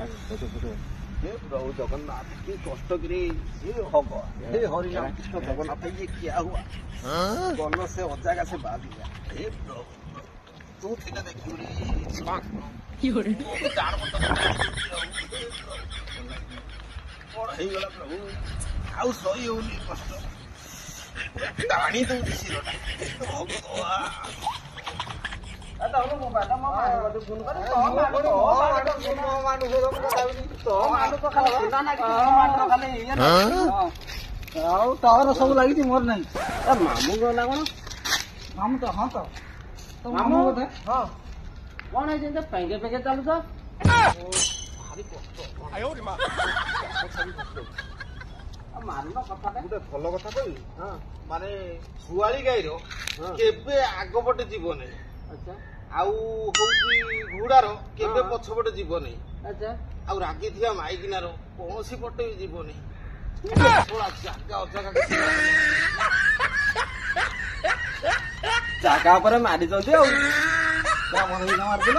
हे प्रभु जगन्नाथ की कष्ट गिरी हब हे हरिनाम कृष्ण जगन्नाथ ये क्या हुआ गल से अजागा से बाध गया हे प्रभु तू थिले देखियो रे जान मत कौन हे गला प्रभु आउ सही होनी कष्ट टाणी दो शिरोटा भगवान सब लगी मोर नहीं मामू गला कौन मामू तो हाँ तो मामू बोधे हाँ कौन है जिनसे पेंगे पेंगे चालू था मारना कथा गोटे भल कथा कही माने छुआली गाईर केबे आगपटे जीव नहीं अच्छा आउ हूँ घोड़ार केबे पछपटे जीव नहीं अच्छा आउ रागी थिया माइकिनार कौन पटे भी जीव नहीं जागा अजागा जागा पर मारी मारदिल